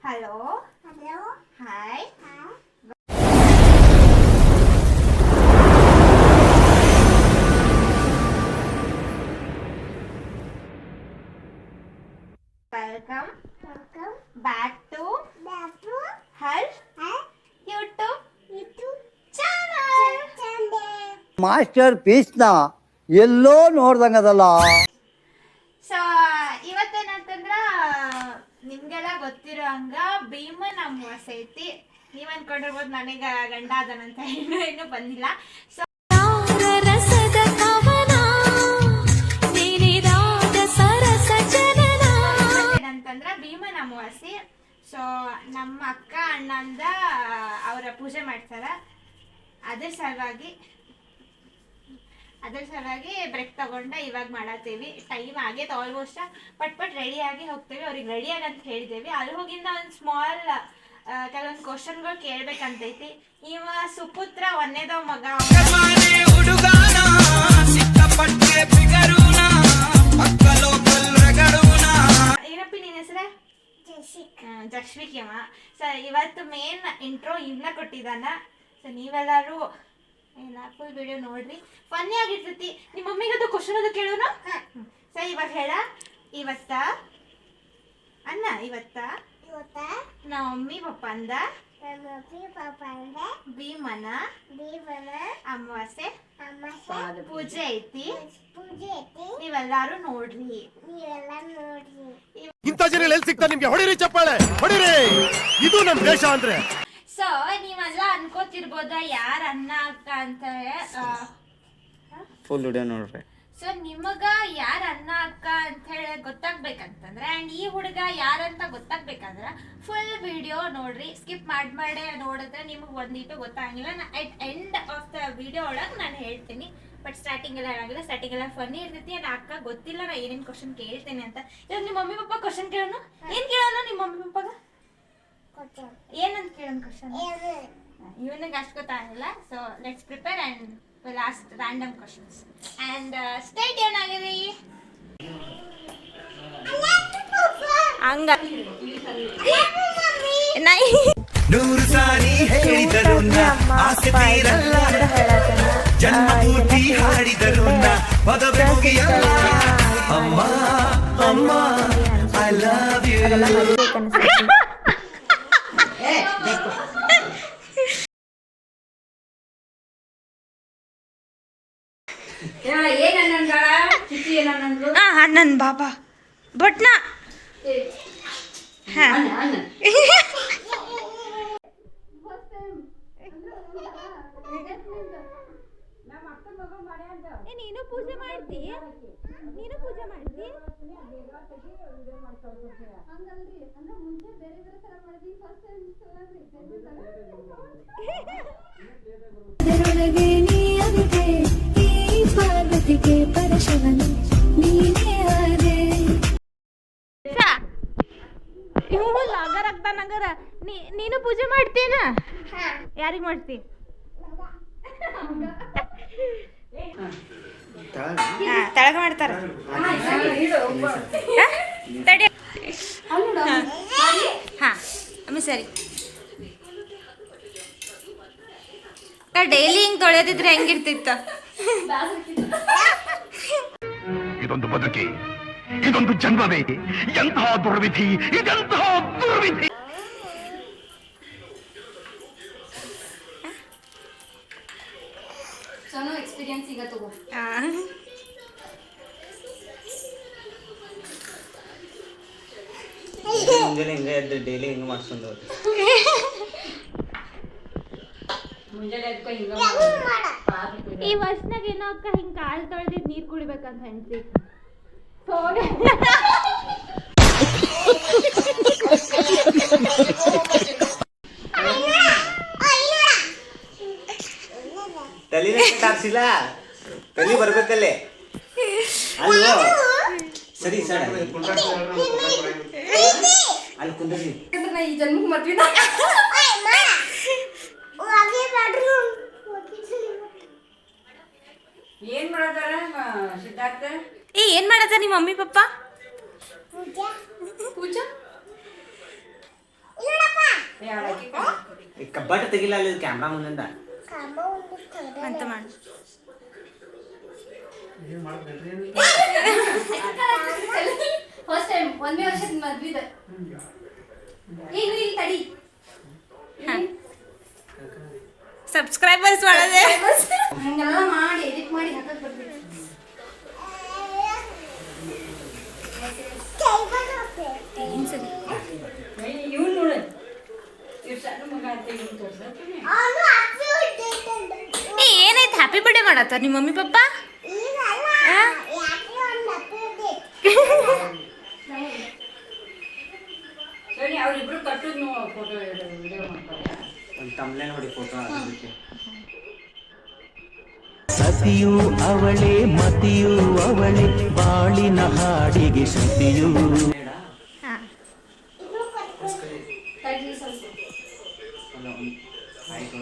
Hello hi. Welcome back to Harsh YouTube channel. Master ಪೀಸ್ನ ಎಲ್ಲೋ ನೋಡ್ದಂಗದಲ್ಲ. ಸೊ ಇವತ್ತೇನಂತಂದ್ರ ನಿಮ್ಗೆಲ್ಲ ಗೊತ್ತಿರೋ ಹಂಗ ಭೀಮನ್ ಅಮಾವಾಸ್ಯೆ ಐತಿ. ನೀವ್ ಅನ್ಕೊಂಡಿರ್ಬೋದು ನನಗ ಗಂಡ ಅದನಂತ, ಇನ್ನೂ ಬಂದಿಲ್ಲ. ಸೊ ಏನಂತಂದ್ರ ಭೀಮನ್ ಅಮಾವಾಸ್ಯೆ. ಸೊ ನಮ್ಮ ಅಕ್ಕ ಅಣ್ಣಂದ ಅವರ ಪೂಜೆ ಮಾಡ್ತಾರ. ಅದ್ರ ಸಲುವಾಗಿ ಬ್ರೇಕ್ ತಗೊಂಡ ಇವಾಗ ಮಾಡತ್ತೀವಿ. ಟೈಮ್ ಆಗೈತೆ ಆಲ್ಮೋಸ್ಟ್. ಪಟ್ ರೆಡಿ ಆಗಿ ಹೋಗ್ತೇವೆ. ಅವ್ರಿಗೆ ರೆಡಿ ಆಗಂತ ಹೇಳಿದೇವಿ. ಅಲ್ಲಿ ಹೋಗಿಂದ ಒಂದು ಸ್ಮಾಲ್ ಕೆಲವೊಂದು ಕ್ವಶನ್ಗಳು ಕೇಳ್ಬೇಕಂತೈತಿ. ಇವ ಸುಪುತ್ರ ಒಂದೇದವ ಮಗ. ಏನಪ್ಪಿ ನಿನ್ನ ಹೆಸರ? ಜಶ್ವಿಕಮ್ಮ. ಸೊ ಇವತ್ತು ಮೇನ್ ಇಂಟ್ರೋ ಇನ್ನ ಕೊಟ್ಟಿದ್ದಾನ. ಸೊ ನೀವೆಲ್ಲರೂ ಫುಲ್ ವಿಡಿಯೋ ನೋಡ್ರಿ, ಫನ್ನಿ ಆಗಿರ್ತೈತಿ. ನಿಮ್ಮ ಮಮ್ಮಿಗೆ ಅದು ಕ್ವಶನ್ ಅದು ಕೇಳೋಣ. ಸೊ ಇವಾಗ ಹೇಳ, ಇವತ್ತ ನಮ್ಮ ಮಮ್ಮಿ ಪಪ್ಪ ಅಂದ ಭೀಮನ ಅಮಾವಾಸ್ಯೆ ಪೂಜೆ ಐತಿ, ನೀವೆಲ್ಲಾರು ನೋಡ್ರಿ. ಇಂಥ ಜನ ಎಲ್ಲಿ ಸಿಗ್ತಾರೆ ನಿಮ್ಗೆ? ಹೊಡಿರಿ ಚಪ್ಪಾಳೆ, ಹೊಡಿರಿ. ಇದು ನಮ್ ದೇಶ ಅಂದ್ರೆ. ಸೊ ನೀವೆಲ್ಲ ಅನ್ಕೋತಿರ್ಬೋದ ಯಾರ ಅಣ್ಣ ಅಕ್ಕ ಅಂತ. ಫುಲ್ ವಿಡಿಯೋ ನೋಡ್ರಿ. ಸೊ ನಿಮಗ ಯಾರ ಅಣ್ಣ ಅಕ್ಕ ಅಂತ ಹೇಳಿ ಗೊತ್ತಾಗ್ಬೇಕಂತಂದ್ರೆ ಅಂಡ್ ಈ ಹುಡುಗ ಯಾರಂತ ಗೊತ್ತಾಗ್ಬೇಕಂದ್ರ ಫುಲ್ ವಿಡಿಯೋ ನೋಡ್ರಿ. ಸ್ಕಿಪ್ ಮಾಡೇ ನೋಡಿದ್ರೆ ನಿಮಗೆ ಒಂದಿಟ್ಟು ಗೊತ್ತಾಗಿಲ್ಲ. At end of the video ಒಳಗೆ ನಾನು ಹೇಳ್ತೀನಿ. ಬಟ್ ಸ್ಟಾರ್ಟಿಂಗ್ ಎಲ್ಲ ಹೇಳಾಗಿಲ್ಲ. ಸ್ಟಾರ್ಟಿಂಗ್ ಎಲ್ಲ ಫನ್ನಿ ಇರ್ತೈತಿ. ಅಂಡ್ ಅಕ್ಕ ಗೊತ್ತಿಲ್ಲ ನಾ ಏನೇನು ಕ್ವಶನ್ ಕೇಳ್ತೇನೆ ಅಂತ. ಇವಾಗ ನಿಮ್ಮ ಮಮ್ಮಿ ಪಪ್ಪ ಕ್ವಶನ್ ಕೇಳೋಣ. ಏನ್ ಕೇಳೋಣ ನಿಮ್ಮ ಮಮ್ಮಿ ಪಪ್ಪಗ? ಏನಂತ ಕೇಳೋಣ ಕ್ವಶನ್? ಇವನಿಗೆ ಅಷ್ಟು ಗೊತ್ತಾಗಿಲ್ಲ. So let's prepare and will ask random questions and state ಏನಾಗಿದೆ ಹಂಗ ನೂರು ಸಾರಿ ಹೇಳಿದರು ಆಸೆ ತೀರಲ್ಲ, ಜನ್ಮ ಪೂರ್ತಿ ಹಾಡಿದರು ಪದವೇ ಮುಗಿಯಲ್ಲ. ಅಮ್ಮ ಅಮ್ಮ ಐ ಲವ್ ಯು. ನನ್ ಬಾಬಾ ಬಟ್ನ ನೀನು ಪೂಜೆ ಮಾಡ್ತಿ? ನೀನು ಪೂಜೆ ಮಾಡ್ತೀನ? ಯಾರಿಗ್ ಮಾಡ್ತಿ? ತಳಗ ಮಾಡ್ತಾರ. ಸರಿ, ಡೈಲಿ ಹಿಂಗ್ ತೊಳೆದಿದ್ರೆ ಹೆಂಗಿರ್ತಿತ್ತ? ಇದೊಂದು ಬದುಕಿ, ಇದೊಂದು ಜನ್ಮವೇ, ಎಂತಹ ದುರ್ವಿಧಿ, ಇದೆಂತಹ ದುರ್ವಿಧಿ. ಎಕ್ಸ್ಪೀರಿಯನ್ಸ್ ಈಗ ತಗೋ. ಮುಂಜಾನೆ ಹಿಂಗೆ ಎದ್ದು ಡೈಲಿ ಹಿಂಗೆ ಮಾಡ್ಸ್ಕೊಂಡು ಈ ವರ್ಷನಾಗ ಏನೋ ಅಕ್ಕ ಹಿಂಗ್ ಕಾಲ್ ತೊಳೆದಿದ್ ನೀರ್ ಕುಡಿಬೇಕಂತ ಹೆಂಡ್ತಿ. ತಲೆನೇ ಹಾಕ್ಸಿಲ್ಲ, ತಲೆ ಬರ್ಬೇಕಲ್ಲೇ. ಅಲ್ವೋ? ಸರಿ ಸರ್, ಅಲ್ಲಿ ಕುಂದ್ರಿ. ಈ ಜನ್ಮಕ್ಕೆ ಮದ್ವೆ ಏನ್ ಮಾಡತಾರ ಸಿದ್ಧಾರ್ಥ? ಏನ್ ಮಾಡತಾರ ನಿಮ್ಮ ಮಮ್ಮಿ ಪಪ್ಪ? ಪೂಜಾ ಈ ಕಬ್ಬಾಟ ತೆಗಿಲ್ಲ ಅಲ್ಲಿ ಕ್ಯಾಮ್ರಾ ಮುಂದಿಂದ ಅಂತ ಮಾಡು. ಫಸ್ಟ್ ಟೈಮ್ 1ನೇ ವರ್ಷದ ಮದ್ವಿದ ಏನು ಇಲ್ಲಿ ತಡಿ ಸಬ್ಸ್ಕ್ರೈಬರ್ಸ್ ಮಾಡೋದೇ ಹಂಗೆಲ್ಲ ಮಾಡಿ ಎಡಿಟ್ ಮಾಡಿ ಹಾಕಕ್ ಬರ್ಬೇಕು. ಇವ್ನು ನೋಡು ಇವ್ರು ಸಣ್ಣ ಮಗ ಅಂತ ಇವ್ನು ತೋರ್ಸತ್ತೀನಿ. ಏನೈತೆ ಹ್ಯಾಪಿ ಬರ್ಡೇ ಮಾಡತ್ತಾರ ನಿಮ್ಮ ಮಮ್ಮಿ ಪಪ್ಪ? ಸರಿ ಅವ್ರಿಬ್ರು ಕಟ್ಟುದ್ ಫೋಟೋ ವಿಡಿಯೋ ಮಾಡ್ತಾರೆ. ಒಂದು ತಮ್ಲೇನ್ ಹೊಡಿ ಫೋಟೋ ಅದಕ್ಕೆ ಸತಿಯು ಅವಳೆ ಮತಿಯು ಅವಳೆ ಬಾಳಿನ ಹಾಡಿಗೆ ಶ್ರುತಿಯು ಹಾಂ ತಡಿ ಸ್ವಲ್ಪ ಅಲ್ಲ ಒಂದು ಆಯ್ತು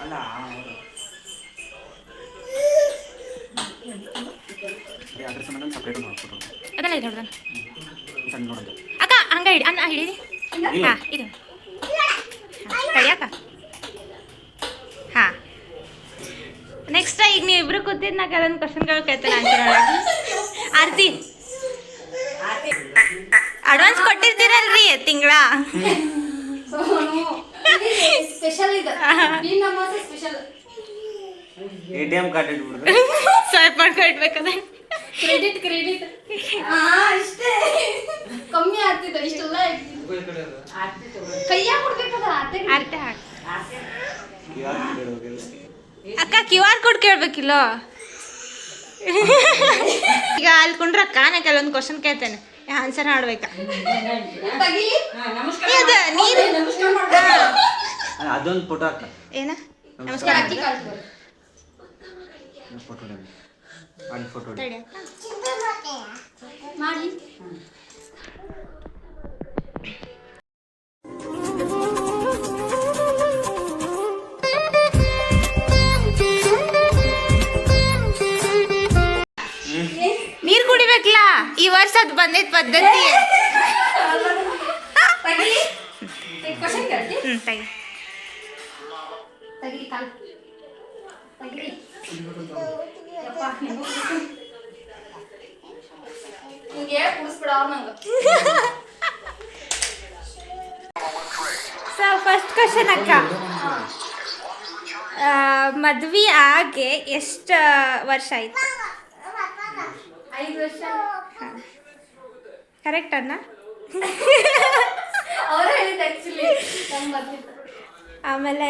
ಅಲ್ಲ ಅದ್ರ ಸಂಬಂಧ ಸಪ್ರೇಟ್ ಮಾಡ್ಕೊಟ್ಟು ಅದೆಲ್ಲ ಇದೆ ನೋಡ್ದ ಸಣ್ಣ ನೋಡೋದು ಅಕ್ಕ ಹಂಗ ಹಿಡಿ ಅನ್ನ ಹಿಡಿದಿ ಹಾಂ ಇದು ಕಡಿಯಕ್ಕ ಹಾಂ ನೆಕ್ಸ್ಟ್ ಈಗ ನೀವು ಇಬ್ರು ಕೂತಿದ್ದು ನಾ ಕೆಲವೊಂದು ಕ್ವಶನ್ಗಳು ಕೇಳ್ತೇನೆ ಅಂತೀರ ಆರ್ತಿ ಅಡ್ವಾನ್ಸ್ ಕೊಟ್ಟಿರ್ತೀರಲ್ರಿ ತಿಂಗಳ ಸ್ಪೆಷಲ್ ಇದೆ ಈ ನಮ್ಮ ಸ್ಪೆಷಲ್ ATM ಕಾರ್ಡ್ ಇಟ್ಬಿಡ್ದು ಸ್ವೈಪ್ ಮಾಡ್ಕೊಳ್ಬೇಕದ ಕ್ರೆಡಿಟ್ ಇಷ್ಟೇ ಕಮ್ಮಿ ಆಗ್ತಿದೆ ಇಷ್ಟೆಲ್ಲ ಕೈಯಾಗ ಕೊಡ್ಬೇಕದ ಆರ್ತಿ ಹಾಕಿ ಅಕ್ಕ ಕ್ಯೂ ಆರ್ ಕೋಡ್ ಕೇಳ್ಬೇಕಿಲ್ಲ ಈಗ ಅಲ್ಲಿ ಕುಂಡ್ರಕ್ಕ ನಾ ಕೆಲವೊಂದು ಕ್ವಶನ್ ಕೇಳ್ತೇನೆ ಆನ್ಸರ್ ಮಾಡ್ಬೇಕಾ ತಗಿಲಿ ಇದು ನೀರು ನಮಸ್ಕಾರ ಮಾಡ್ತಾರೆ ಅದೊಂದು ಫೋಟೋ ಹಾಕ ಏನ ನಮಸ್ಕಾರ ಅಕ್ಕಿ ಕಾಲ್ತಾರೆ ಫೋಟೋ ಅಲ್ಲಿ ಫೋಟೋ ತಡಿ ಮಾಡಿ ನೀರು ಕುಡಿಬೇಕಲ್ಲ ಈ ವರ್ಷ ಅದು ಬಂದೈತ್ ಪದ್ಧತಿ ತಗಿಲಿ ಕ್ವಶನ್ ಕೇಳ್ತಿ ತೆಗಿ ತಗಿಲಿ ಕಾಲ್ ತಗಿಲಿ ಯಪ್ಪ ನಿಂಗೆ ಹೇಳಿ ಕುಡಿಸ್ಬಿಡ ನಂಗೆ ಸೊ ಫಸ್ಟ್ ಕ್ವಶನ್ ಅಕ್ಕ ಮದ್ವೆ ಆಗಿ ಎಷ್ಟು ವರ್ಷ ಆಯ್ತು 5 ವರ್ಷ ಕರೆಕ್ಟ್ ಅನ್ನ ಅವರೇ ಹೇಳಿದ್ದು ಆ್ಯಕ್ಚುಲಿ ನಂಗೆ ಬರ್ತಿತ್ತು ಆಮೇಲೆ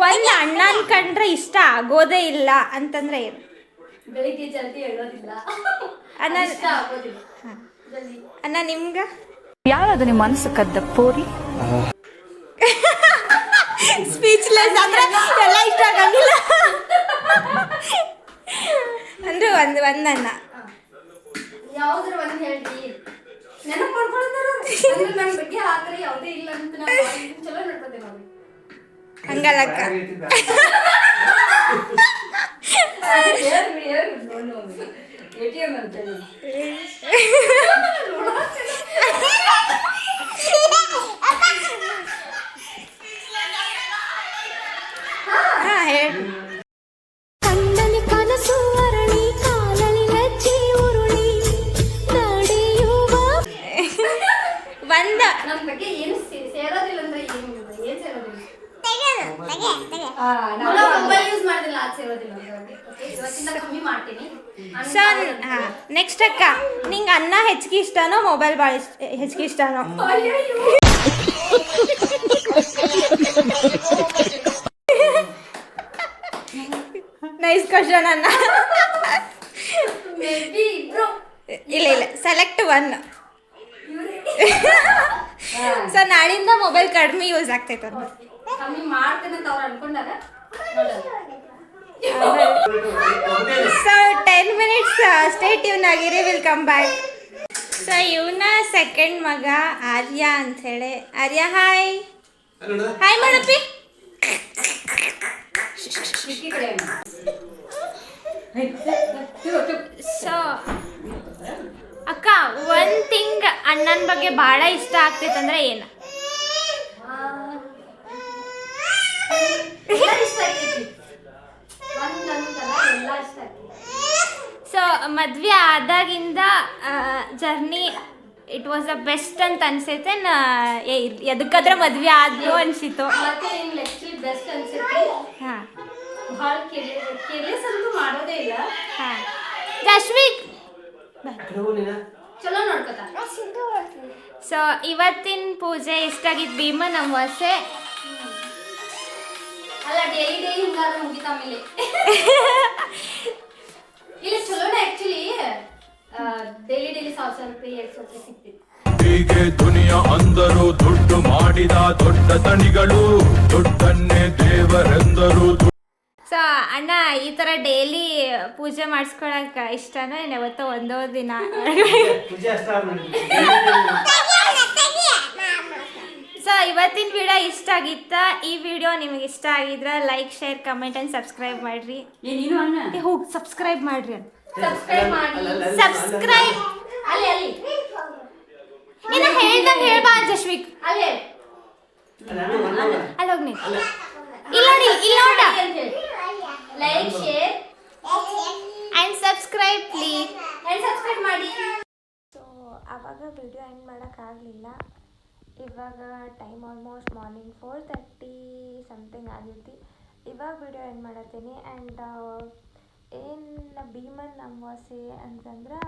ಒಂದು ಅಣ್ಣನ ಕಂಡ್ರೆ ಇಷ್ಟ ಆಗೋದೇ ಇಲ್ಲ ಅಂತಂದ್ರೆ ಏನು ಬೆಳಿಗ್ಗೆ ಜಲ್ದಿ ಹೇಳೋದಿಲ್ಲ ಅಣ್ಣ ಇಷ್ಟ ಆಗೋದಿಲ್ಲ ಜಲ್ದಿ ಅಣ್ಣ ನಿಮ್ಗೆ ಯಾರದು ನಿಮ್ಮ ಮನಸ್ಸು ಕದ್ದ ಪೋರಿ ಸ್ಪೀಚ್ಲೆಸ್ ಅಂದ್ರೆ ಎಲ್ಲ ಇಷ್ಟ ಆಗಂಗಿಲ್ಲ ಅಂದ್ರೆ ಒಂದು ಅಣ್ಣ ಯಾವ್ದ್ರ ಒಂದು ಹೇಳ್ರಿ ನೆನಪು ಮಾಡ್ಕೊಳ್ತಾರ ಅಂದ್ರೆ ನನ್ನ ಬಗ್ಗೆ ಆ ಥರ ಯಾವುದೇ ಇಲ್ಲ ಅಂತ ನಾವು ಚಲೋ ನೋಡ್ಕೊತೇವೆ ನಾವು ಹಂಗಲ್ಲಕ್ಕ ATM ಅಂತ ಹಾಂ ಹೇಳಿ ಕಂಡಲಿ ಕನಸು ಅರಳಿ ಕಾಲಲಿ ಹೆಜ್ಜೆ ಉರುಳಿ ನಡೆಯುವ ಒಂದು ನಮ್ಮ ಬಗ್ಗೆ ಏನು ಸೇರೋದಿಲ್ಲ ಅಂದ್ರೆ ಏನು ಸೇರೋದಿಲ್ಲ ಮೊಬೈಲ್ ಯೂಸ್ ಮಾಡೋದಿಲ್ಲ ಅದು ಸೇರೋದಿಲ್ಲ ಓಕೆ ಇವತ್ತಿಂದ ಕಮ್ಮಿ ಮಾಡ್ತೀನಿ ಸೊ ಹಾಂ ನೆಕ್ಸ್ಟ್ ಅಕ್ಕ ನಿಂಗೆ ಅನ್ನ ಹೆಚ್ಚಿಗೆ ಇಷ್ಟನೋ ಮೊಬೈಲ್ ಭಾಳ ಹೆಚ್ಚಿಗೆ ಇಷ್ಟನೋ ನೈಸ್ ಕ್ವಶನ್ ಅನ್ನ ಮೇಬಿ ಇಬ್ರು ಇಲ್ಲ ಸೆಲೆಕ್ಟ್ ಒನ್ ಸೊ ನಾಳಿಂದ ಮೊಬೈಲ್ ಕಡಿಮೆ ಯೂಸ್ ಆಗ್ತೈತೆ ಅವ್ರು ಕಮ್ಮಿ ಮಾಡ್ತೇನೆ ಅಂತ ಅವ್ರು ಅನ್ಕೊಂಡಾರ ಸೊ 10 ಮಿನಿಟ್ಸ್ ಸ್ಟೇ ಟ್ಯೂನ್ ಆಗಿರಿ ವಿಲ್ ಕಮ್ ಬ್ಯಾಕ್ ಸೊ ಇವನ ಸೆಕೆಂಡ್ ಮಗ ಆರ್ಯ ಅಂಥೇಳಿ ಆರ್ಯ ಹಾಯ್ ಹಾಯ್ ಮಾಡಪ್ಪಿ ಸೊ ಅಕ್ಕ ಒನ್ ಥಿಂಗ್ ಅಣ್ಣನ ಬಗ್ಗೆ ಭಾಳ ಇಷ್ಟ ಆಗ್ತೈತೆ ಅಂದ್ರೆ ಏನು ಎಲ್ಲ ಇಷ್ಟ ಆಗ್ತೈತಿ ಒಂದಂತಲ್ಲ ಎಲ್ಲ ಇಷ್ಟ ಆಗ್ತೈತಿ. ಸೊ ಮದ್ವೆ ಆದಾಗಿಂದ journey it was the best ಅಂತ ಅನ್ಸೈತೆ. ಎದಕ್ಕಾದ್ರೆ ಮದ್ವೆ ಆದ್ಲು ಅನ್ಸಿತ್ತು. ಮತ್ತೆ ನಿಮ್ಗೆ ಆಕ್ಚುಲಿ ಬೆಸ್ಟ್ ಅನ್ಸುತ್ತೆ. ಹಾ ಭಾಳ ಕೇರ್ಲೆಸ್ ಅಂತೂ ಮಾಡೋದೇ ಇಲ್ಲ. ಹಾ ಜಶ್ವಿಕ್ ಚಲೋ ನೋಡ್ಕೊತ. ಸೊ ಇವತ್ತಿನ ಪೂಜೆ ಇಷ್ಟಾಗಿದ್ದು ಭೀಮನ ಅಮಾವಾಸ್ಯೆ. ಅಲ್ಲ ಡೈಲಿ ಹಿಂಗಾದ್ರೆ ಮುಗಿತ ಆಮೇಲೆ ಇಲ್ಲ ಚಲೋನೇ ಆಕ್ಚುಲಿ. ಡೈಲಿ 1,000 ರೂಪಾಯಿ 200 ರೂಪಾಯಿ ಸಿಗ್ತಿತ್ತು. ಹೀಗೆ ದುನಿಯಾ ಅಂದರು ದುಡ್ಡು ಮಾಡಿದ ದೊಡ್ಡ ತಣಿಗಳು ದೊಡ್ಡನ್ನೇ ದೇವರೆಂದರು. ಸೊ ಅಣ್ಣ ಈ ಥರ ಡೈಲಿ ಪೂಜೆ ಮಾಡಿಸ್ಕೊಳಕ್ಕೆ ಇಷ್ಟನೋ ಏನು ಯಾವತ್ತೋ ಒಂದೋ ದಿನ? ಸೊ ಇವತ್ತಿನ ವಿಡಿಯೋ ಇಷ್ಟ ಆಗಿತ್ತ? ಈ ವಿಡಿಯೋ ನಿಮಗೆ ಇಷ್ಟ ಆಗಿದ್ರೆ like share comment and subscribe ಮಾಡಿರಿ. ಹೋಗಿ ಸಬ್ಸ್ಕ್ರೈಬ್ ಮಾಡಿರಿ ಅಂತ. ಸಬ್ಸ್ಕ್ರೈಬ್ ಮಾಡಿ. ಸಬ್ಸ್ಕ್ರೈಬ್ ಅಲ್ಲಿ ಅಲ್ಲಿ ನೀನು ಹೇಳ್ದಂಗೆ ಹೇಳ್ಬಾ ಜಶ್ವಿಕ್. ಅಲ್ಲಿ ಅಲ್ಲಿ ಹೋಗಿ ನೀನು ಇಲ್ಲ ನೋಡಿ ಇಲ್ಲಿ ನೋಡ. Like share and subscribe please. Subscribe ಮಾಡಿ. ಸೊ ಆವಾಗ ವಿಡಿಯೋ ಎಂಡ್ ಮಾಡೋಕ್ಕಾಗಲಿಲ್ಲ. ಇವಾಗ ಟೈಮ್ ಆಲ್ಮೋಸ್ಟ್ ಮಾರ್ನಿಂಗ್ 4:30 ಸಮಥಿಂಗ್ ಆಗೈತಿ. ಇವಾಗ ವಿಡಿಯೋ ಎಂಡ್ ಮಾಡತ್ತೀನಿ. ಆ್ಯಂಡ್ ಏನು ಭೀಮನ್ ಅಮಾವಾಸ್ಯೆ ಅಂತಂದ್ರೆ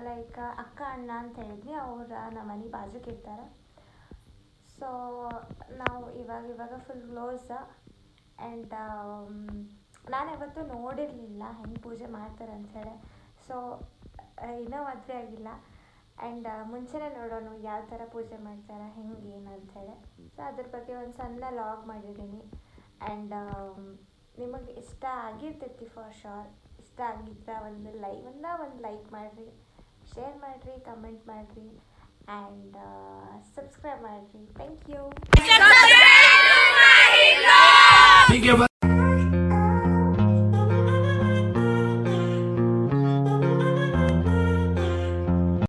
ಲೈಕ್ ಅಕ್ಕ ಅಣ್ಣ ಅಂತ ಹೇಳಿದ್ವಿ, ಅವ್ರ ನಮ್ಮ ಮನೆ ಬಾಜುಕ್ಕೆ ಇರ್ತಾರೆ. ಸೊ ನಾವು ಇವಾಗ ಫುಲ್ ಕ್ಲೋಸ್. ಆ್ಯಂಡ್ ನಾನು ಯಾವತ್ತೂ ನೋಡಿರಲಿಲ್ಲ ಹೆಂಗೆ ಪೂಜೆ ಮಾಡ್ತಾರೆ ಅಂಥೇಳಿ. ಸೊ ಇನ್ನೂ ಮದುವೆ ಆಗಿಲ್ಲ. ಆ್ಯಂಡ್ ಮುಂಚೆನೇ ನೋಡೋಣ ಯಾವ ಥರ ಪೂಜೆ ಮಾಡ್ತಾರೆ ಹೆಂಗೆ ಏನು ಅಂಥೇಳಿ. ಸೊ ಅದ್ರ ಬಗ್ಗೆ ಒಂದು ಸಣ್ಣ ಲಾಗ್ ಮಾಡಿದ್ದೀನಿ. ಆ್ಯಂಡ್ ನಿಮಗೆ ಇಷ್ಟ ಆಗಿರ್ತೈತಿ ಫಾರ್ ಶೋರ್. ಇಷ್ಟ ಆಗಿದ್ರೆ ಒಂದು ಲೈಕ್ ಮಾಡಿರಿ, ಶೇರ್ ಮಾಡಿರಿ, ಕಮೆಂಟ್ ಮಾಡಿರಿ ಆ್ಯಂಡ್ ಸಬ್ಸ್ಕ್ರೈಬ್ ಮಾಡಿರಿ. Thank you.